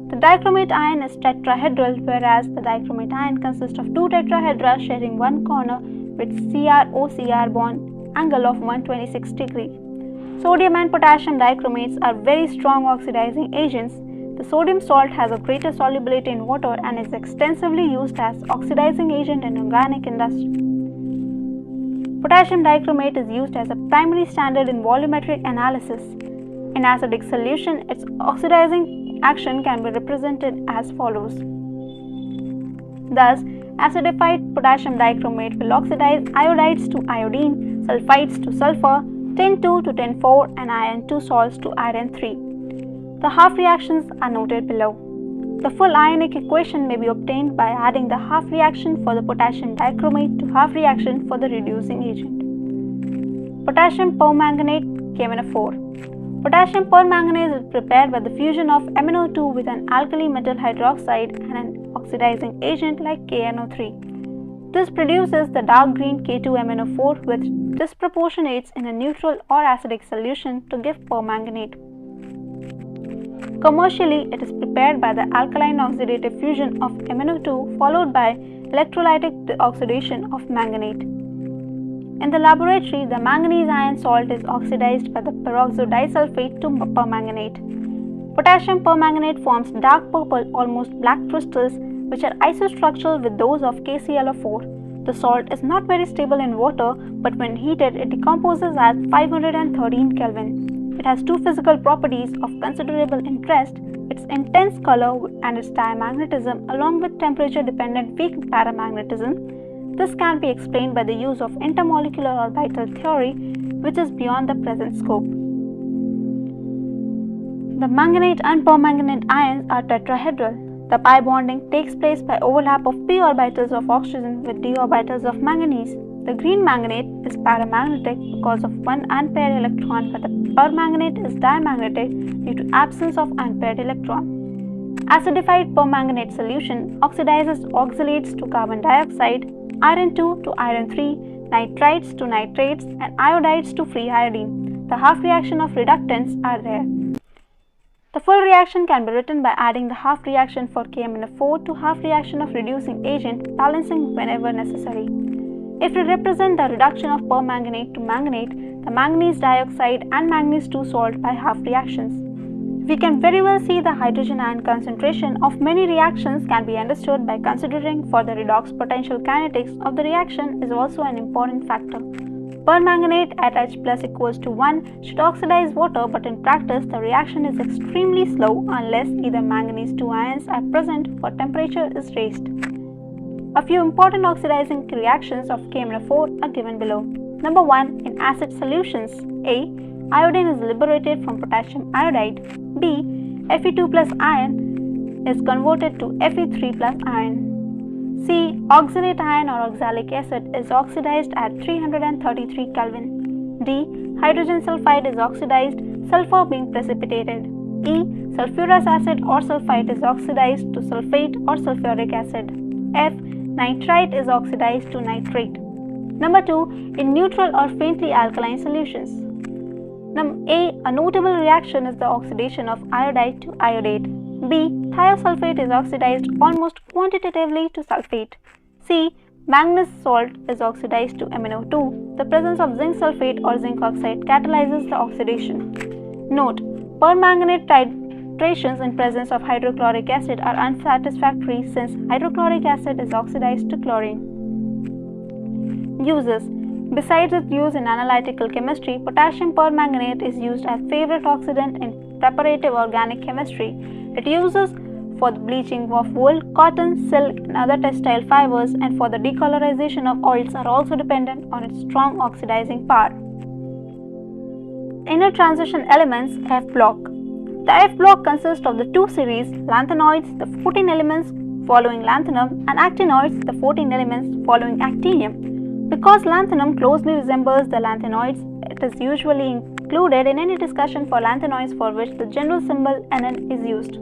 The dichromate ion is tetrahedral, whereas the dichromate ion consists of two tetrahedra sharing one corner with CrO-Cr bond angle of 126 degrees. Sodium and potassium dichromates are very strong oxidizing agents. The sodium salt has a greater solubility in water and is extensively used as oxidizing agent in organic industry. Potassium dichromate is used as a primary standard in volumetric analysis. In acidic solution, its oxidizing action can be represented as follows. Thus, acidified potassium dichromate will oxidize iodides to iodine, sulfides to sulfur, tin 2 to tin 4 and iron 2 salts to iron 3. The half reactions are noted below. The full ionic equation may be obtained by adding the half reaction for the potassium dichromate to half reaction for the reducing agent. Potassium permanganate KMnO4. Potassium permanganate is prepared by the fusion of MnO2 with an alkali metal hydroxide and an oxidizing agent like KNO3. This produces the dark green K2MnO4 which disproportionates in a neutral or acidic solution to give permanganate. Commercially, it is prepared by the alkaline oxidative fusion of MnO2 followed by electrolytic oxidation of manganate. In the laboratory, the manganese iron salt is oxidized by the peroxodisulfate to permanganate. Potassium permanganate forms dark purple, almost black crystals which are isostructural with those of KClO4. The salt is not very stable in water, but when heated, it decomposes at 513 Kelvin. It has two physical properties of considerable interest, its intense color and its diamagnetism along with temperature-dependent weak paramagnetism. This can be explained by the use of intermolecular orbital theory, which is beyond the present scope. The manganate and permanganate ions are tetrahedral. The pi bonding takes place by overlap of p orbitals of oxygen with d orbitals of manganese. The green manganate is paramagnetic because of one unpaired electron, but the permanganate is diamagnetic due to absence of unpaired electron. Acidified permanganate solution oxidizes oxalates to carbon dioxide, iron 2 to iron 3, nitrites to nitrates, and iodides to free iodine. The half reaction of reductants are rare. The full reaction can be written by adding the half reaction for KMnO4 to half reaction of reducing agent, balancing whenever necessary. If we represent the reduction of permanganate to manganate, the manganese dioxide and manganese 2 salt by half reactions. We can very well see the hydrogen ion concentration of many reactions can be understood by considering for the redox potential kinetics of the reaction is also an important factor. Permanganate at H plus equals to 1 should oxidize water, but in practice the reaction is extremely slow unless either manganese 2 ions are present or temperature is raised. A few important oxidizing reactions of KMnO4 are given below. Number 1. In acid solutions. A. Iodine is liberated from potassium iodide. B. Fe2 plus ion is converted to Fe3 plus ion. C. Oxalate ion or oxalic acid is oxidized at 333 Kelvin. D. Hydrogen sulfide is oxidized, sulfur being precipitated. E. Sulfurous acid or sulfite is oxidized to sulfate or sulfuric acid. F. Nitrite is oxidized to nitrate. Number 2. In neutral or faintly alkaline solutions. A notable reaction is the oxidation of iodide to iodate. B. Thiosulfate is oxidized almost quantitatively to sulfate. C. Manganese salt is oxidized to MnO2. The presence of zinc sulfate or zinc oxide catalyzes the oxidation. Note: permanganate titrations in presence of hydrochloric acid are unsatisfactory since hydrochloric acid is oxidized to chlorine. Uses: besides its use in analytical chemistry, potassium permanganate is used as favorite oxidant in preparative organic chemistry. It uses for the bleaching of wool, cotton, silk, and other textile fibers, and for the decolorization of oils are also dependent on its strong oxidizing power. Inner transition elements F block. The F block consists of the two series lanthanoids, the 14 elements following lanthanum, and actinoids, the 14 elements following actinium. Because lanthanum closely resembles the lanthanoids, it is usually included in any discussion for lanthanoids for which the general symbol Nn is used.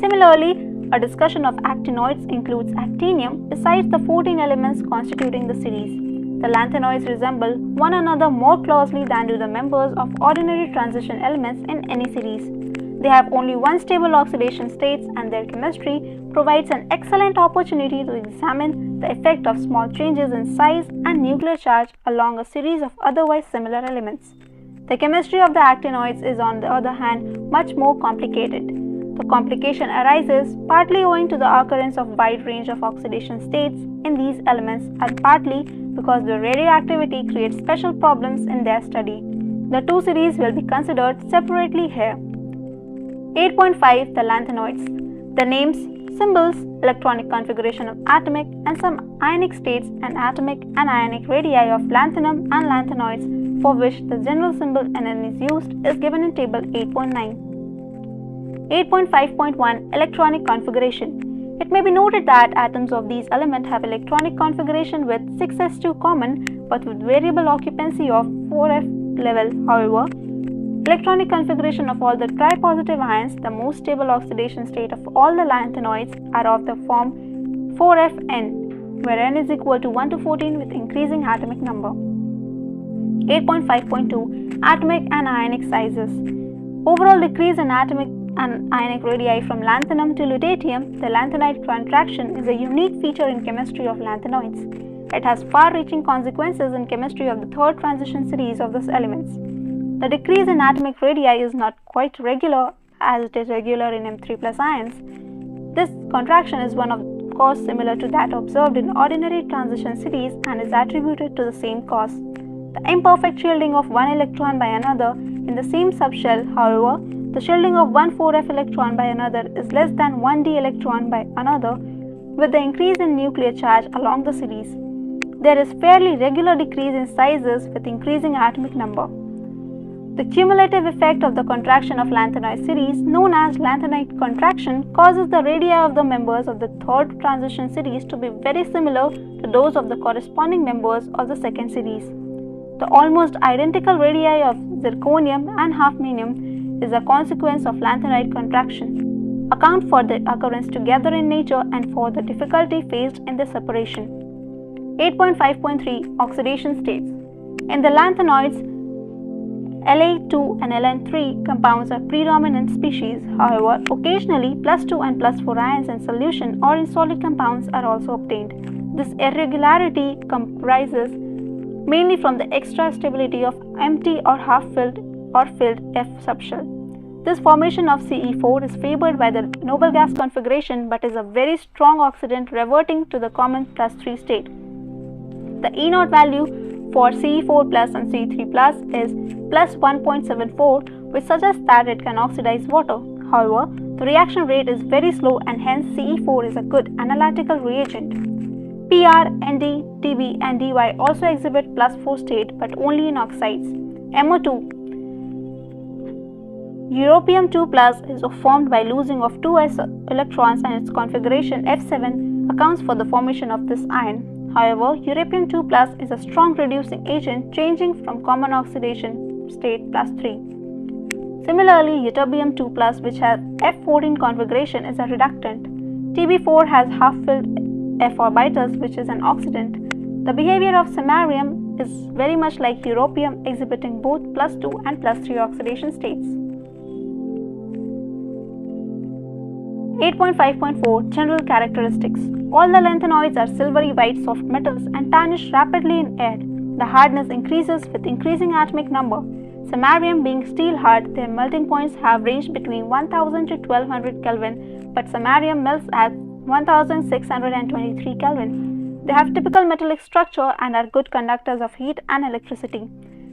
Similarly, a discussion of actinoids includes actinium besides the 14 elements constituting the series. The lanthanoids resemble one another more closely than do the members of ordinary transition elements in any series. They have only one stable oxidation states, and their chemistry provides an excellent opportunity to examine the effect of small changes in size and nuclear charge along a series of otherwise similar elements. The chemistry of the actinoids is, on the other hand, much more complicated. The complication arises partly owing to the occurrence of wide range of oxidation states in these elements, and partly because the radioactivity creates special problems in their study. The two series will be considered separately here. 8.5 The lanthanoids. The names, symbols, electronic configuration of atomic and some ionic states, and atomic and ionic radii of lanthanum and lanthanoids for which the general symbol Nn is used is given in table 8.9. 8.5.1 Electronic configuration. It may be noted that atoms of these elements have electronic configuration with 6s2 common but with variable occupancy of 4f level. However, electronic configuration of all the tripositive ions, the most stable oxidation state of all the lanthanoids, are of the form 4Fn, where n is equal to 1 to 14 with increasing atomic number. 8.5.2 Atomic and ionic sizes. Overall decrease in atomic and ionic radii from lanthanum to lutetium, the lanthanide contraction is a unique feature in chemistry of lanthanoids. It has far-reaching consequences in chemistry of the third transition series of these elements. The decrease in atomic radii is not quite regular as it is regular in M3+ ions. This contraction is one of cause similar to that observed in ordinary transition series and is attributed to the same cause. The imperfect shielding of one electron by another in the same subshell, however, the shielding of one 4f electron by another is less than 1d electron by another with the increase in nuclear charge along the series. There is fairly regular decrease in sizes with increasing atomic number. The cumulative effect of the contraction of lanthanoid series, known as lanthanide contraction, causes the radii of the members of the third transition series to be very similar to those of the corresponding members of the second series. The almost identical radii of zirconium and hafnium is a consequence of lanthanide contraction. Account for the occurrence together in nature and for the difficulty faced in the separation. 8.5.3 Oxidation states. In the lanthanoids, La2 and Ln3 compounds are predominant species. However, occasionally +2 and +4 ions in solution or in solid compounds are also obtained. This irregularity comprises mainly from the extra stability of empty or half-filled or filled F subshell. This formation of Ce4 is favored by the noble gas configuration but is a very strong oxidant reverting to the common +3 state. The E0 value for Ce4 plus and Ce3 plus is +1.74, which suggests that it can oxidize water. However, the reaction rate is very slow and hence Ce4 is a good analytical reagent. Pr, Nd, Tb and Dy also exhibit +4 state but only in oxides. MO2 Europium 2+ is formed by losing of 2s electrons and its configuration F7 accounts for the formation of this ion. However, Europium 2+ is a strong reducing agent changing from common oxidation state +3. Similarly, ytterbium 2+, which has F14 configuration, is a reductant. Tb4 has half-filled F orbitals, which is an oxidant. The behavior of samarium is very much like europium, exhibiting both +2 and +3 oxidation states. 8.5.4 General characteristics. All the lanthanoids are silvery white soft metals and tarnish rapidly in air. The hardness increases with increasing atomic number. Samarium being steel hard, their melting points have ranged between 1000 to 1200 Kelvin, but samarium melts at 1623 Kelvin. They have typical metallic structure and are good conductors of heat and electricity.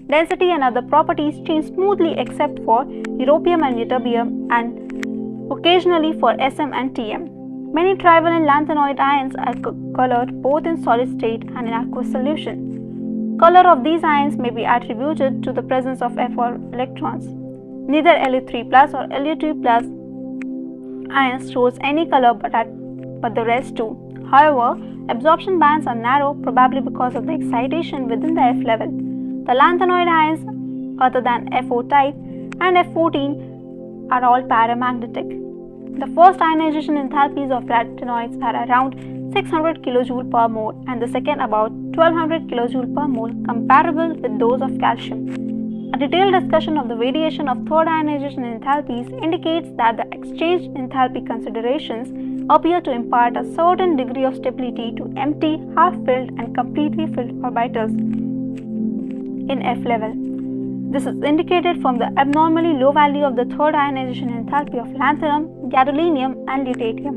Density and other properties change smoothly except for europium and ytterbium, and occasionally for Sm and Tm. Many trivalent lanthanoid ions are colored both in solid state and in aqueous solution. Color of these ions may be attributed to the presence of F4 electrons. Neither Lu3+ or Lu2+ ions shows any color but the rest do. However, absorption bands are narrow, probably because of the excitation within the F level. The lanthanoid ions other than F0 type and F14 are all paramagnetic. The first ionization enthalpies of actinoids are around 600 kJ per mole and the second about 1200 kJ per mole, comparable with those of calcium. A detailed discussion of the variation of third ionization enthalpies indicates that the exchanged enthalpy considerations appear to impart a certain degree of stability to empty, half-filled and completely filled orbitals in F level. This is indicated from the abnormally low value of the third ionization enthalpy of lanthanum, gadolinium and lutetium.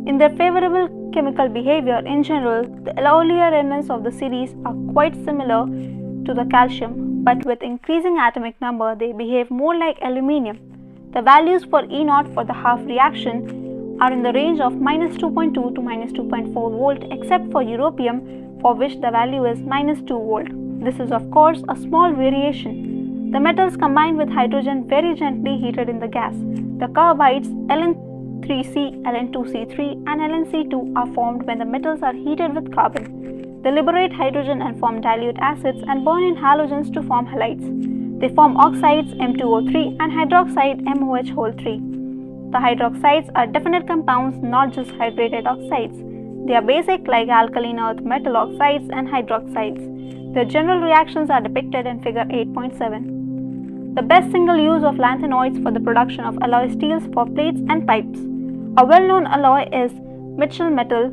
In their favorable chemical behavior in general, the earlier elements of the series are quite similar to the calcium, but with increasing atomic number they behave more like aluminium. The values for E0 for the half reaction are in the range of -2.2 to -2.4 volt except for europium, for which the value is -2 volt. This is of course a small variation. The metals combine with hydrogen very gently heated in the gas. The carbides Ln3C, Ln2C3 and Lnc2 are formed when the metals are heated with carbon. They liberate hydrogen and form dilute acids and burn in halogens to form halides. They form oxides M2O3 and hydroxide MOH3. The hydroxides are definite compounds, not just hydrated oxides. They are basic like alkaline earth metal oxides and hydroxides. Their general reactions are depicted in figure 8.7. The best single use of lanthanoids for the production of alloy steels for plates and pipes. A well-known alloy is Mitchell metal,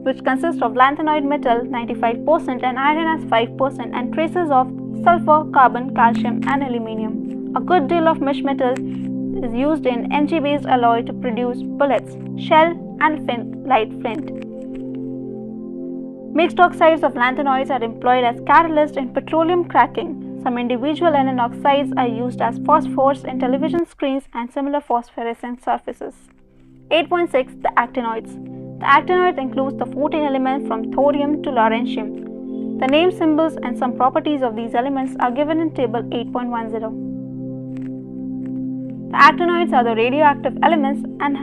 which consists of lanthanoid metal 95% and iron as 5% and traces of sulfur, carbon, calcium and aluminium. A good deal of Mitchell metal is used in Mg-based alloy to produce bullets, shell and light flint. Mixed oxides of lanthanoids are employed as catalysts in petroleum cracking. Some individual NN oxides are used as phosphors in television screens and similar phosphorescent surfaces. 8.6 The actinoids. The actinoids includes the 14 elements from thorium to lawrencium. The name, symbols and some properties of these elements are given in table 8.10. The actinoids are the radioactive elements, and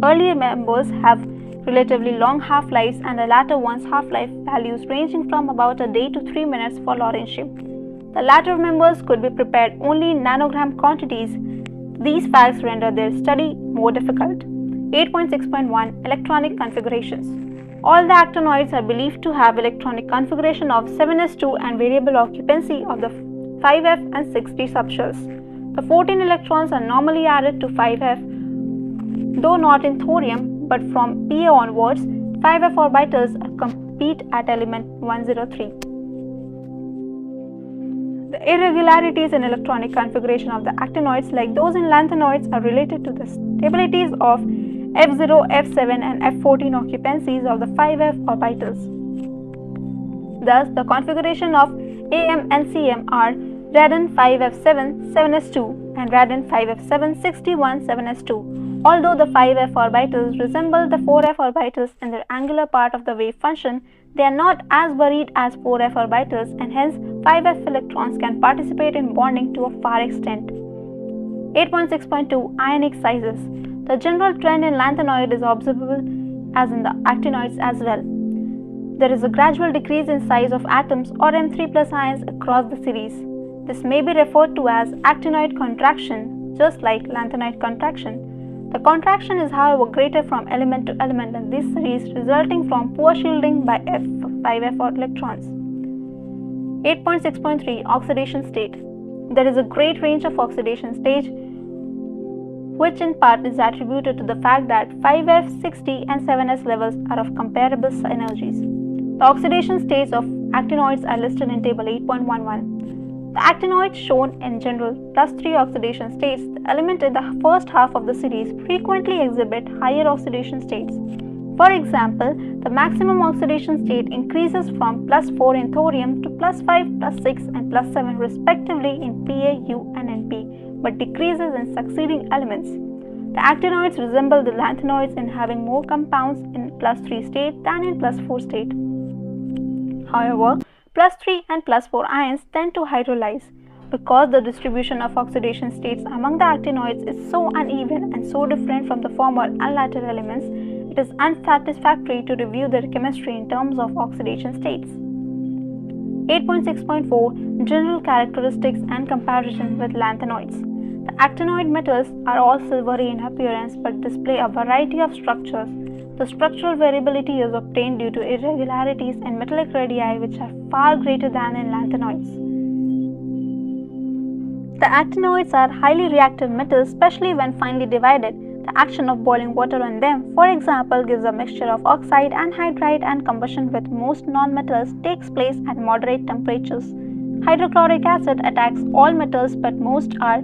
earlier members have relatively long half-lives and the latter ones half-life values ranging from about a day to 3 minutes for lawrencium. The latter members could be prepared only in nanogram quantities. These facts render their study more difficult. 8.6.1 Electronic configurations. All the actinoids are believed to have electronic configuration of 7s2 and variable occupancy of the 5f and 6d subshells. The 14 electrons are normally added to 5f, though not in thorium, but from Pa onwards, 5f orbitals are complete at element 103. The irregularities in electronic configuration of the actinoids, like those in lanthanoids, are related to the stabilities of F0, F7 and F14 occupancies of the 5f orbitals. Thus, the configuration of AM and CM are radon 5f7, 7s2 and radon 5f7, 61, 7s2. Although the 5f orbitals resemble the 4f orbitals in their angular part of the wave function, they are not as buried as 4f orbitals, and hence 5f electrons can participate in bonding to a far extent. 8.6.2 Ionic sizes. The general trend in lanthanoid is observable as in the actinoids as well. There is a gradual decrease in size of atoms or M3+ ions across the series. This may be referred to as actinoid contraction, just like lanthanoid contraction. The contraction is however greater from element to element in this series, resulting from poor shielding by 5f electrons. 8.6.3 Oxidation state. There is a great range of oxidation stage, which in part is attributed to the fact that 5f, 6d and 7s levels are of comparable energies. The oxidation states of actinoids are listed in table 8.11. The actinoids shown in general plus 3 oxidation states, the element in the first half of the series frequently exhibit higher oxidation states. For example, the maximum oxidation state increases from plus 4 in thorium to plus 5, plus 6 and plus 7 respectively in Pa, U and Np, but decreases in succeeding elements. The actinoids resemble the lanthanoids in having more compounds in plus 3 state than in plus 4 state. However, plus 3 and plus 4 ions tend to hydrolyze. Because the distribution of oxidation states among the actinoids is so uneven and so different from the former and latter elements, it is unsatisfactory to review their chemistry in terms of oxidation states. 8.6.4 General characteristics and comparison with lanthanoids. The actinoid metals are all silvery in appearance but display a variety of structures. The structural variability is obtained due to irregularities in metallic radii which are far greater than in lanthanoids. The actinoids are highly reactive metals, especially when finely divided. The action of boiling water on them, for example, gives a mixture of oxide and hydride, and combustion with most non-metals takes place at moderate temperatures. Hydrochloric acid attacks all metals, but most are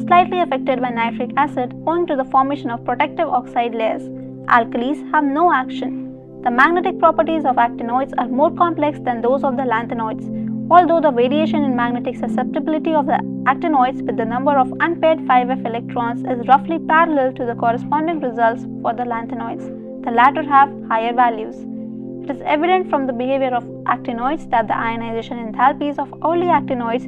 slightly affected by nitric acid owing to the formation of protective oxide layers. Alkalis have no action. The magnetic properties of actinoids are more complex than those of the lanthanoids. Although the variation in magnetic susceptibility of the actinoids with the number of unpaired 5f electrons is roughly parallel to the corresponding results for the lanthanoids, the latter have higher values. It is evident from the behavior of actinoids that the ionization enthalpies of early actinoids,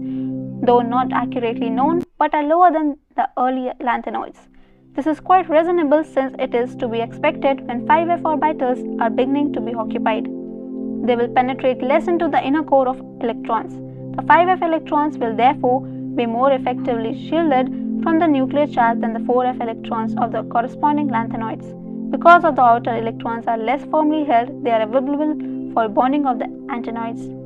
though not accurately known, but are lower than the early lanthanoids. This is quite reasonable since it is to be expected when 5f orbitals are beginning to be occupied. They will penetrate less into the inner core of electrons. The 5f electrons will therefore be more effectively shielded from the nuclear charge than the 4f electrons of the corresponding lanthanoids. Because of the outer electrons are less firmly held, they are available for bonding of the actinoids.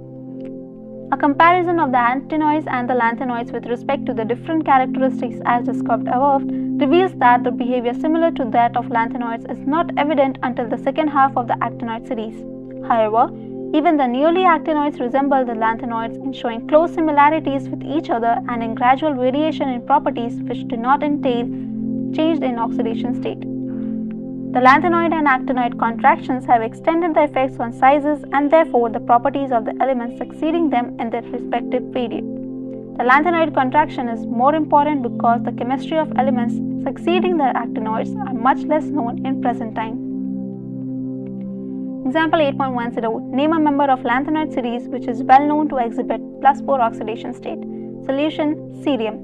A comparison of the actinoids and the lanthanoids with respect to the different characteristics as described above reveals that the behavior similar to that of lanthanoids is not evident until the second half of the actinoid series. However, even the nearly actinoids resemble the lanthanoids in showing close similarities with each other and in gradual variation in properties which do not entail change in oxidation state. The lanthanoid and actinoid contractions have extended the effects on sizes and therefore the properties of the elements succeeding them in their respective period. The lanthanoid contraction is more important because the chemistry of elements succeeding the actinoids are much less known in present time. Example 8.10. Name a member of lanthanoid series which is well known to exhibit plus 4 oxidation state. Solution: cerium.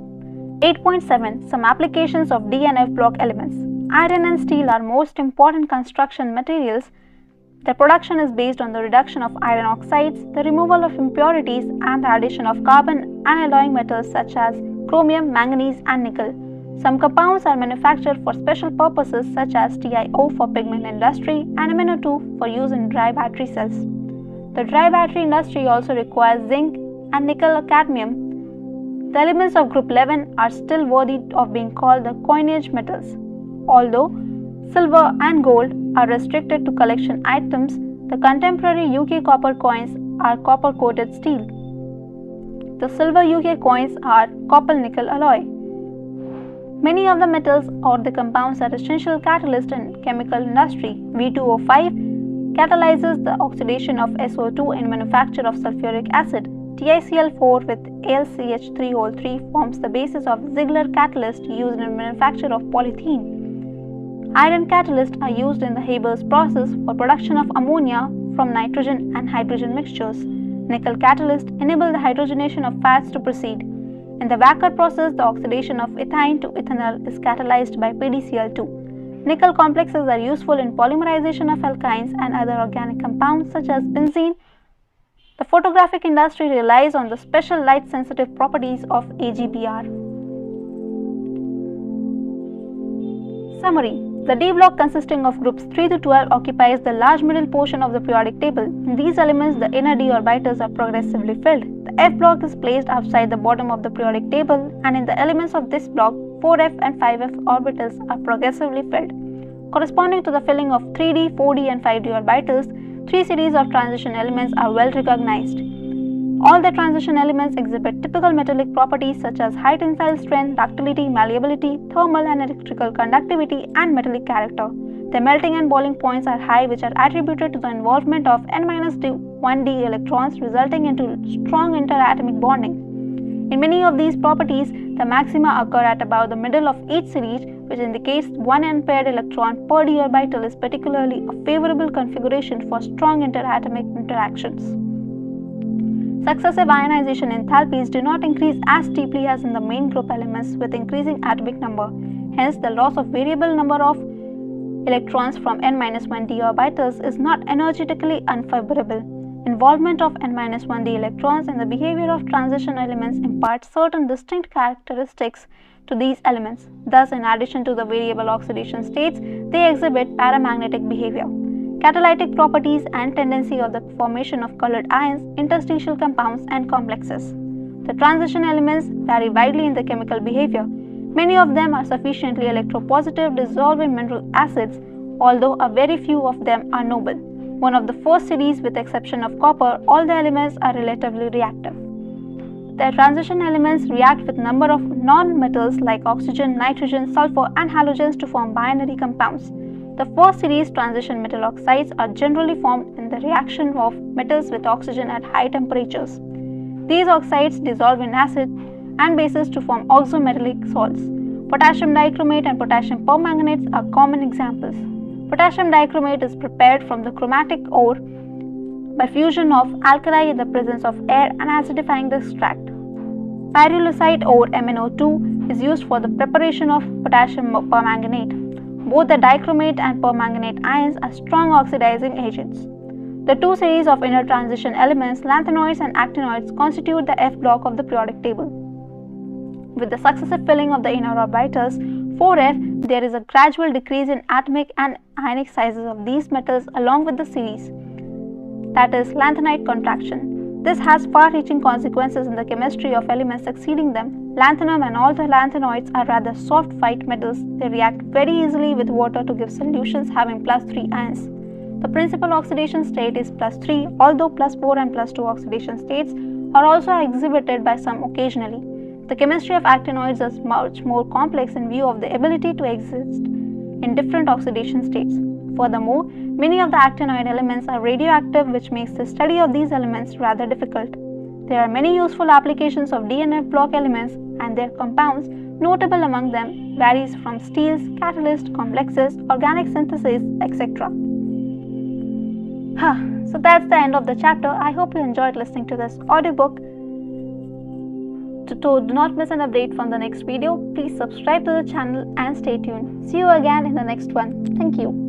8.7. Some applications of D and F block elements. Iron and steel are most important construction materials. Their production is based on the reduction of iron oxides, the removal of impurities, and the addition of carbon and alloying metals such as chromium, manganese, and nickel. Some compounds are manufactured for special purposes such as TiO for pigment industry and amino-2 for use in dry battery cells. The dry battery industry also requires zinc and nickel cadmium. The elements of group 11 are still worthy of being called the coinage metals. Although silver and gold are restricted to collection items, the contemporary UK copper coins are copper-coated steel. The silver UK coins are copper-nickel alloy. Many of the metals or the compounds are essential catalysts in chemical industry. V2O5 catalyzes the oxidation of SO2 in manufacture of sulfuric acid. TiCl4 with AlCH3O3 forms the basis of Ziegler catalyst used in manufacture of polythene. Iron catalysts are used in the Haber's process for production of ammonia from nitrogen and hydrogen mixtures. Nickel catalysts enable the hydrogenation of fats to proceed. In the Wacker process, the oxidation of ethine to ethanol is catalyzed by PDCl2. Nickel complexes are useful in polymerization of alkynes and other organic compounds such as benzene. The photographic industry relies on the special light-sensitive properties of AgBr. Summary. The D block consisting of groups 3 to 12 occupies the large middle portion of the periodic table. In these elements, the inner d orbitals are progressively filled. The F block is placed outside the bottom of the periodic table, and in the elements of this block, 4f and 5f orbitals are progressively filled. Corresponding to the filling of 3d, 4d and 5d orbitals, 3 series of transition elements are well recognized. All the transition elements exhibit typical metallic properties such as high tensile strength, ductility, malleability, thermal and electrical conductivity, and metallic character. The melting and boiling points are high, which are attributed to the involvement of n-1d electrons, resulting into strong interatomic bonding. In many of these properties, the maxima occur at about the middle of each series, which indicates one unpaired electron per d orbital is particularly a favorable configuration for strong interatomic interactions. Successive ionization enthalpies do not increase as steeply as in the main group elements with increasing atomic number. Hence, the loss of variable number of electrons from n-1d orbitals is not energetically unfavorable. Involvement of n-1d electrons in the behavior of transition elements imparts certain distinct characteristics to these elements. Thus, in addition to the variable oxidation states, they exhibit paramagnetic behavior, catalytic properties and tendency of the formation of colored ions, interstitial compounds and complexes. The transition elements vary widely in the chemical behavior. Many of them are sufficiently electropositive, dissolve in mineral acids, although a very few of them are noble. One of the first series, with the exception of copper, all the elements are relatively reactive. The transition elements react with number of non-metals like oxygen, nitrogen, sulfur and halogens to form binary compounds. The first series transition metal oxides are generally formed in the reaction of metals with oxygen at high temperatures. These oxides dissolve in acid and bases to form oxometallic salts. Potassium dichromate and potassium permanganates are common examples. Potassium dichromate is prepared from the chromatic ore by fusion of alkali in the presence of air and acidifying the extract. Pyrolusite ore MnO2 is used for the preparation of potassium permanganate. Both the dichromate and permanganate ions are strong oxidizing agents. The two series of inner transition elements, lanthanoids and actinoids, constitute the F block of the periodic table. With the successive filling of the inner orbitals, 4f, there is a gradual decrease in atomic and ionic sizes of these metals along with the series, that is, lanthanide contraction. This has far-reaching consequences in the chemistry of elements succeeding them. Lanthanum and all the lanthanoids are rather soft white metals. They react very easily with water to give solutions having +3 ions. The principal oxidation state is +3, although +4 and +2 oxidation states are also exhibited by some occasionally. The chemistry of actinoids is much more complex in view of the ability to exist in different oxidation states. Furthermore, many of the actinoid elements are radioactive, which makes the study of these elements rather difficult. There are many useful applications of D and F block elements and their compounds. Notable among them varies from steels, catalysts, complexes, organic synthesis, etc. So that's the end of the chapter. I hope you enjoyed listening to this audiobook. To do not miss an update from the next video, please subscribe to the channel and stay tuned. See you again in the next one. Thank you.